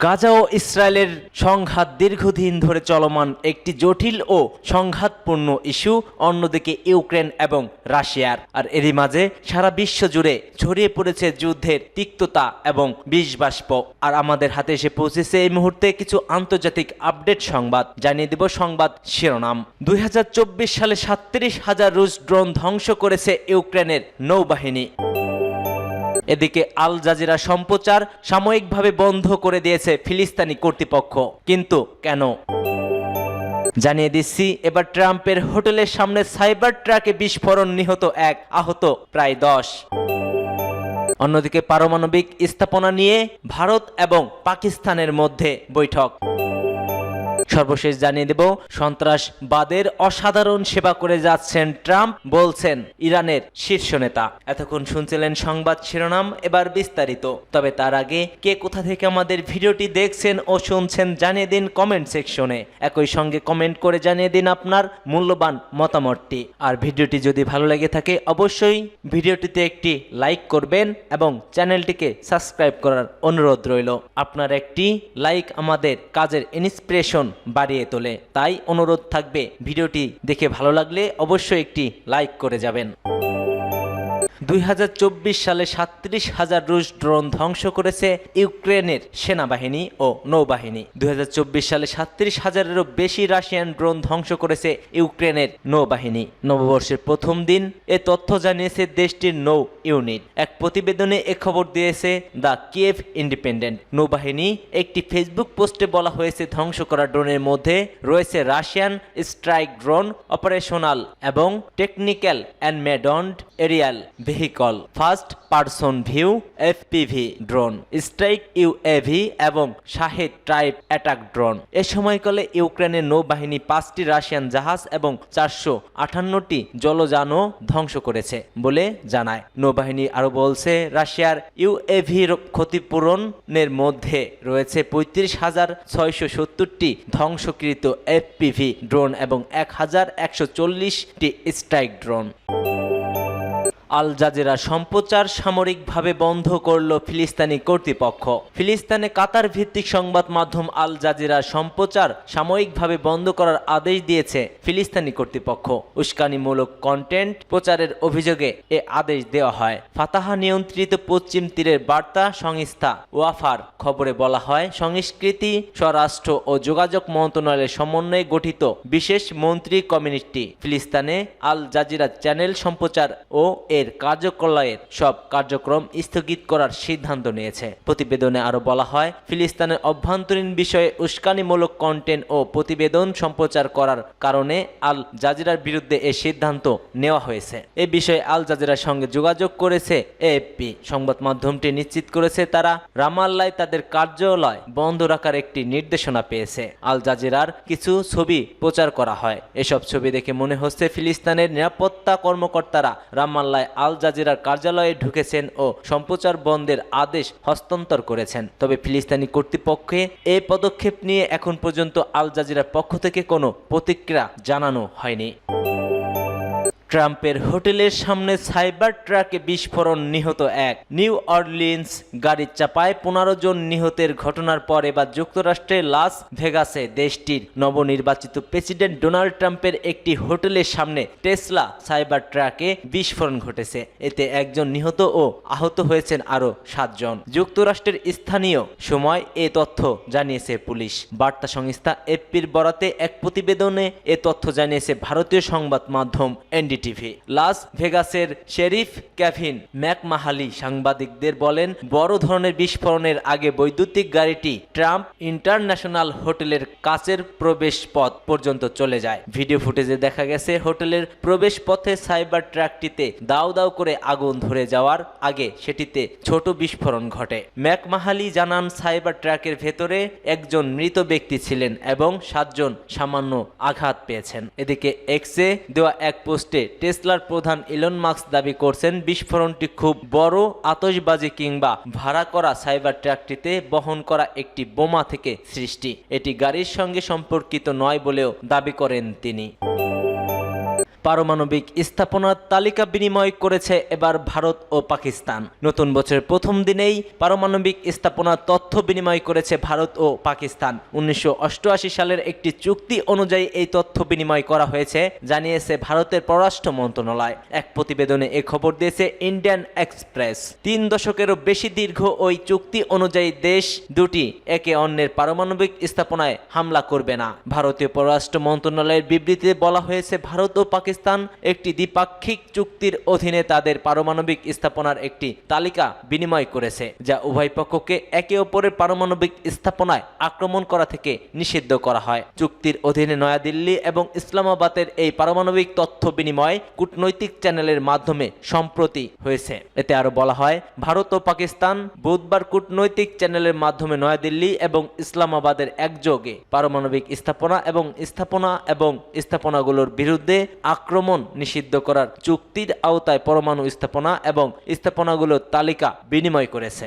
গাজা ও ইসরায়েলের সংঘাত দীর্ঘদিন ধরে চলমান একটি জটিল ও সংঘাতপূর্ণ ইস্যু, অন্যদিকে ইউক্রেন এবং রাশিয়ার। আর এরই মাঝে সারা বিশ্ব জুড়ে ছড়িয়ে পড়েছে যুদ্ধের তিক্ততা এবং বিষবাষ্প। আর আমাদের হাতে এসে পৌঁছেছে এই মুহূর্তে কিছু আন্তর্জাতিক আপডেট সংবাদ। জানিয়ে দেব সংবাদ শিরোনাম। 2024 সালে 37,000 রুশ ড্রোন ধ্বংস করেছে ইউক্রেনের নৌবাহিনী। এদিকে আল জাজিরা সম্প্রচার সাময়িকভাবে বন্ধ করে দিয়েছে ফিলিস্তিনি কর্তৃপক্ষ। কিন্তু কেন? জানিয়ে দিচ্ছি। এবার ট্রাম্পের হোটেলের সামনে সাইবার ট্রাকে বিস্ফোরণ, নিহত 1, আহত প্রায় 10। অন্যদিকে পারমাণবিক স্থাপনা নিয়ে ভারত এবং পাকিস্তানের মধ্যে বৈঠক। সর্বশেষ জানিয়ে দেব, সন্ত্রাসবাদের অসাধারণ সেবা করে যাচ্ছেন ট্রাম্প, বলছেন ইরানের শীর্ষ নেতা। এতক্ষণ শুনছিলেন সংবাদ শিরোনাম, এবার বিস্তারিত। তবে তার আগে কে কোথা থেকে আমাদের ভিডিওটি দেখছেন ও শুনছেন জানিয়ে দিন কমেন্ট সেকশনে। একই সঙ্গে কমেন্ট করে জানিয়ে দিন আপনার মূল্যবান মতামতটি। আর ভিডিওটি যদি ভালো লেগে থাকে অবশ্যই ভিডিওটিতে একটি লাইক করবেন এবং চ্যানেলটিকে সাবস্ক্রাইব করার অনুরোধ রইল। আপনার একটি লাইক আমাদের কাজের ইন্সপিরেশন বাড়িয়ে তোলে, তাই অনুরোধ থাকবে ভিডিওটি দেখে ভালো লাগলে অবশ্যই একটি লাইক করে যাবেন। 2024 সালে 37,000 রুশ ড্রোন ধ্বংস করেছে ইউক্রেনের সেনাবাহিনী ও নৌবাহিনী। 2024 সালে 37,000-এরও বেশি রাশিয়ান ড্রোন ধ্বংস করেছে ইউক্রেনের নৌবাহিনী। নববর্ষের প্রথম দিন এ তথ্য জানিয়েছে দেশটির নৌ ইউনিট। এক প্রতিবেদনে এ খবর দিয়েছে দ্য কিয়েভ ইন্ডিপেন্ডেন্ট। নৌবাহিনী একটি ফেসবুক পোস্টে বলা হয়েছে, ধ্বংস করা ড্রোনের মধ্যে রয়েছে রাশিয়ান স্ট্রাইক ড্রোন, অপারেশনাল এবং technical unmanned aerial vehicle, first person view FPV drone, strike UAV এবং শাহেদ টাইপ অ্যাটাক ড্রোন। এ সময়কালে ইউক্রেনের নৌবাহিনী 5টি রাশিয়ান জাহাজ এবং 458টি জলযানও ধ্বংস করেছে বলে জানায়। নৌবাহিনী আরো বলছে, রাশিয়ার ইউএভির ক্ষতিপূরণের মধ্যে রয়েছে 35,670টি ধ্বংসকৃত এফপিভি ড্রোন এবং 1,140টি স্ট্রাইক ড্রোন। আল জাজিরা সম্প্রচার সামরিকভাবে বন্ধ করল ফিলিস্তিনি কর্তৃপক্ষ। ফিলিস্তিনে কাতার ভিত্তিক সংবাদ মাধ্যম আল জাজিরা সম্প্রচার সাময়িকভাবে বন্ধ করার আদেশ দিয়েছে ফিলিস্তিনি কর্তৃপক্ষ। উস্কানিমূলক কন্টেন্ট প্রচারের অভিযোগে এ আদেশ দেওয়া হয়। ফাতাহা নিয়ন্ত্রিত পশ্চিম তীরের বার্তা সংস্থা ওয়াফার খবরে বলা হয়, সংস্কৃতি, স্বরাষ্ট্র ও যোগাযোগ মন্ত্রণালয়ের সমন্বয়ে গঠিত বিশেষ মন্ত্রী কমিটি ফিলিস্তিনে আল জাজিরা চ্যানেল সম্প্রচার ও এর কার্যকলাপের সব কার্যক্রম স্থগিত করার সিদ্ধান্ত নিয়েছে। প্রতিবেদনে আরো বলা হয়, ফিলিস্তিনের অভ্যন্তরীণ বিষয়ে উস্কানিমূলক কন্টেন্ট ও প্রতিবেদন সম্প্রচার করার কারণে আল জাজিরার বিরুদ্ধে এই সিদ্ধান্ত নেওয়া হয়েছে। এ বিষয়ে আল জাজিরার সঙ্গে যোগাযোগ করেছে এএফপি। সংবাদ মাধ্যমটি নিশ্চিত করেছে, তারা রামাল্লায় তাদের কার্যালয় বন্ধ রাখার একটি নির্দেশনা পেয়েছে। আল জাজিরার কিছু ছবি প্রচার করা হয়। এসব ছবি দেখে মনে হচ্ছে ফিলিস্তিনের নিরাপত্তা কর্মকর্তারা রামাল্লায় আল জাজিরার কার্যালয়ে ঢুকেছেন ও সম্প্রচার বন্ধের আদেশ হস্তান্তর করেছেন। তবে ফিলিস্তিনি কর্তৃপক্ষে এই পদক্ষেপ নিয়ে এখন পর্যন্ত আল জাজিরার পক্ষ থেকে কোনো প্রতিক্রিয়া জানানো হয়নি। ট্রাম্পের হোটেলের সামনে সাইবার ট্রাকে বিস্ফোরণ, নিহত 1। নিউ অরলিন্স গাড়ির চাপায় 15 জন নিহতের ঘটনার পর এবার যুক্তরাষ্ট্রের লাস ভেগাসে দেশটির নবনির্বাচিত প্রেসিডেন্ট ডোনাল্ড ট্রাম্পের একটি হোটেলের সামনে টেসলা সাইবার ট্রাকে বিস্ফোরণ ঘটেছে। এতে 1 জন নিহত ও আহত হয়েছেন আরও 7 জন। যুক্তরাষ্ট্রের স্থানীয় সময় এ তথ্য জানিয়েছে পুলিশ। বার্তা সংস্থা এপির বরাতে এক প্রতিবেদনে এ তথ্য জানিয়েছে ভারতীয় সংবাদ মাধ্যম এনডিটিভি। লাস ভেগাসের শেরিফ কেভিন ম্যাকমাহালি সাংবাদিকদের বলেন, বড় ধরনের বিস্ফোরণের আগে বৈদ্যুতিক গাড়িটি ট্রাম্প ইন্টারন্যাশনাল হোটেলের কাছের প্রবেশ পথ পর্যন্ত চলে যায়। ভিডিও ফুটেজে দেখা গেছে, হোটেলের প্রবেশ পথে সাইবার ট্রাকটিতে দাউ দাউ করে আগুন ধরে যাওয়ার আগে সেটিতে ছোট বিস্ফোরণ ঘটে। ম্যাকমাহালি জানান, সাইবার ট্রাকের ভেতরে 1 জন মৃত ব্যক্তি ছিলেন এবং 7 জন সামান্য আঘাত পেয়েছেন। এদিকে এক্সে দেওয়া এক পোস্টে টেসলার প্রধান ইলন মাস্ক দাবি করছেন, বিস্ফোরণটি খুব বড় আতশবাজি কিংবা ভাড়া করা সাইবার ট্রাকটিতে বহন করা একটি বোমা থেকে সৃষ্টি। এটি গাড়ির সঙ্গে সম্পর্কিত নয় বলেও দাবি করেন তিনি। পারমাণবিক স্থাপনার তালিকা বিনিময় করেছে এবার ভারত ও পাকিস্তান। নতুন বছরের প্রথম দিনেই পারমাণবিক স্থাপনার তথ্য বিনিময় করেছে ভারত ও পাকিস্তান। 1988 সালের একটি চুক্তি অনুযায়ী এই তথ্য বিনিময় করা হয়েছে, জানিয়েছে ভারতের পররাষ্ট্র মন্ত্রণালয়। এক প্রতিবেদনে এ খবর দিয়েছে ইন্ডিয়ান এক্সপ্রেস। 3 দশকেরও বেশি দীর্ঘ ওই চুক্তি অনুযায়ী দেশ দুটি একে অন্যের পারমাণবিক স্থাপনায় হামলা করবে না। ভারতীয় পররাষ্ট্র মন্ত্রণালয়ের বিবৃতিতে বলা হয়েছে, ভারত ও পাকিস্তান একটি দ্বিপাক্ষিক চুক্তির অধীনে তাদের পারমাণবিক স্থাপনার একটি তালিকা বিনিময় করেছে, যা উভয় পক্ষকে একে অপরের পারমাণবিক স্থাপনায় আক্রমণ করা থেকে নিষিদ্ধ করা হয়। চুক্তির অধীনে নয়াদিল্লি এবং ইসলামাবাদের এই পারমাণবিক তথ্য বিনিময় কূটনৈতিক চ্যানেলের মাধ্যমে সম্প্রতি হয়েছে। এতে আরো বলা হয়, ভারত ও পাকিস্তান বুধবার কূটনৈতিক চ্যানেলের মাধ্যমে নয়াদিল্লি এবং ইসলামাবাদের একযোগে পারমাণবিক স্থাপনাগুলোর বিরুদ্ধে আক্রমণ নিষিদ্ধ করার চুক্তির আওতায় পরমাণু স্থাপনা এবং স্থাপনাগুলোর তালিকা বিনিময় করেছে।